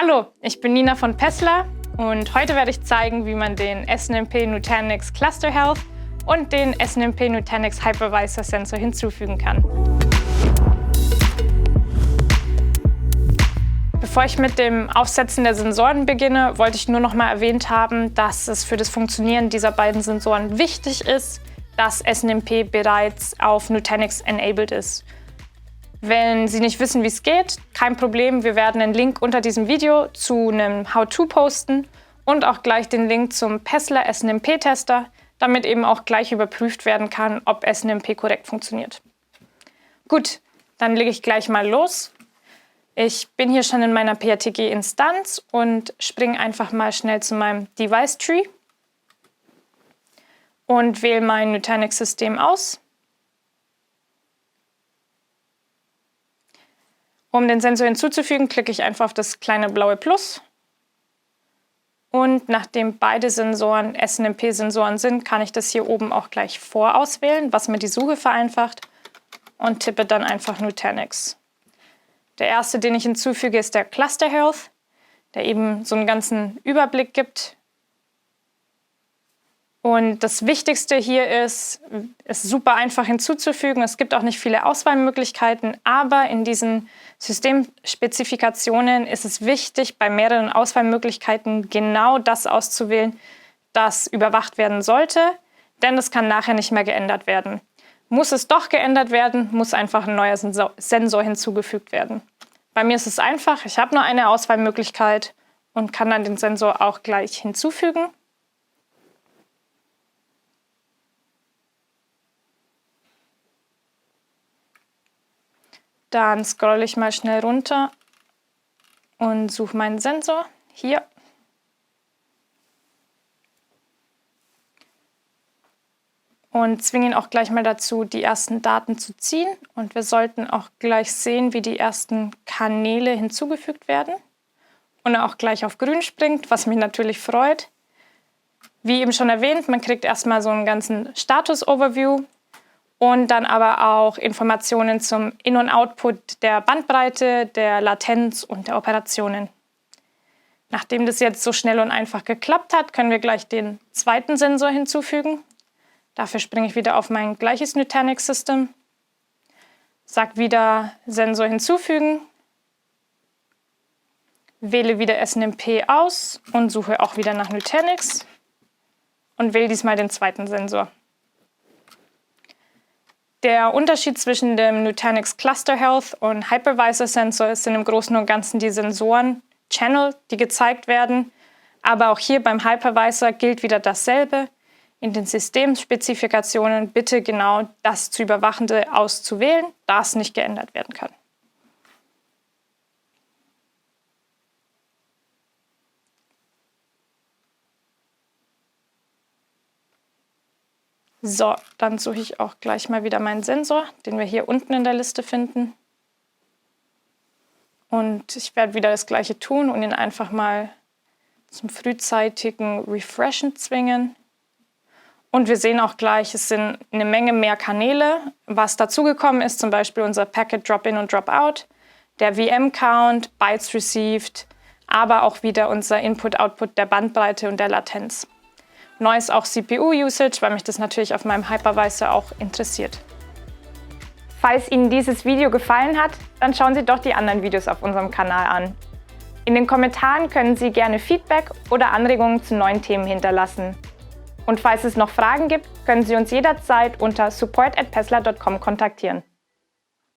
Hallo, ich bin Nina von Pessler und heute werde ich zeigen, wie man den SNMP Nutanix Cluster Health und den SNMP Nutanix Hypervisor Sensor hinzufügen kann. Bevor ich mit dem Aufsetzen der Sensoren beginne, wollte ich nur noch mal erwähnt haben, dass es für das Funktionieren dieser beiden Sensoren wichtig ist, dass SNMP bereits auf Nutanix enabled ist. Wenn Sie nicht wissen, wie es geht, kein Problem, wir werden einen Link unter diesem Video zu einem How-To posten und auch gleich den Link zum Pessler SNMP-Tester, damit eben auch gleich überprüft werden kann, ob SNMP korrekt funktioniert. Gut, dann lege ich gleich mal los. Ich bin hier schon in meiner PRTG-Instanz und springe einfach mal schnell zu meinem Device-Tree und wähle mein Nutanix-System aus. Um den Sensor hinzuzufügen, klicke ich einfach auf das kleine blaue Plus. Und nachdem beide Sensoren SNMP-Sensoren sind, kann ich das hier oben auch gleich vorauswählen, was mir die Suche vereinfacht, und tippe dann einfach Nutanix. Der erste, den ich hinzufüge, ist der Cluster Health, der eben so einen ganzen Überblick gibt. Und das Wichtigste hier ist super einfach hinzuzufügen. Es gibt auch nicht viele Auswahlmöglichkeiten, aber in diesen Systemspezifikationen ist es wichtig, bei mehreren Auswahlmöglichkeiten genau das auszuwählen, das überwacht werden sollte, denn es kann nachher nicht mehr geändert werden. Muss es doch geändert werden, muss einfach ein neuer Sensor hinzugefügt werden. Bei mir ist es einfach, ich habe nur eine Auswahlmöglichkeit und kann dann den Sensor auch gleich hinzufügen. Dann scrolle ich mal schnell runter und suche meinen Sensor hier. Und zwinge ihn auch gleich mal dazu, die ersten Daten zu ziehen. Und wir sollten auch gleich sehen, wie die ersten Kanäle hinzugefügt werden. Und er auch gleich auf grün springt, was mich natürlich freut. Wie eben schon erwähnt, man kriegt erstmal so einen ganzen Status-Overview. Und dann aber auch Informationen zum In- und Output der Bandbreite, der Latenz und der Operationen. Nachdem das jetzt so schnell und einfach geklappt hat, können wir gleich den zweiten Sensor hinzufügen. Dafür springe ich wieder auf mein gleiches Nutanix-System, sage wieder Sensor hinzufügen, wähle wieder SNMP aus und suche auch wieder nach Nutanix und wähle diesmal den zweiten Sensor. Der Unterschied zwischen dem Nutanix Cluster Health und Hypervisor Sensor sind im Großen und Ganzen die Sensoren-Channel, die gezeigt werden. Aber auch hier beim Hypervisor gilt wieder dasselbe. In den Systemspezifikationen bitte genau das zu Überwachende auszuwählen, da es nicht geändert werden kann. So, dann suche ich auch gleich mal wieder meinen Sensor, den wir hier unten in der Liste finden. Und ich werde wieder das Gleiche tun und ihn einfach mal zum frühzeitigen Refreshen zwingen. Und wir sehen auch gleich, es sind eine Menge mehr Kanäle. Was dazugekommen ist, zum Beispiel unser Packet Drop-In und Drop-Out, der VM-Count, Bytes Received, aber auch wieder unser Input-Output der Bandbreite und der Latenz. Neu ist auch CPU-Usage, weil mich das natürlich auf meinem Hypervisor auch interessiert. Falls Ihnen dieses Video gefallen hat, dann schauen Sie doch die anderen Videos auf unserem Kanal an. In den Kommentaren können Sie gerne Feedback oder Anregungen zu neuen Themen hinterlassen. Und falls es noch Fragen gibt, können Sie uns jederzeit unter support@pessler.com kontaktieren.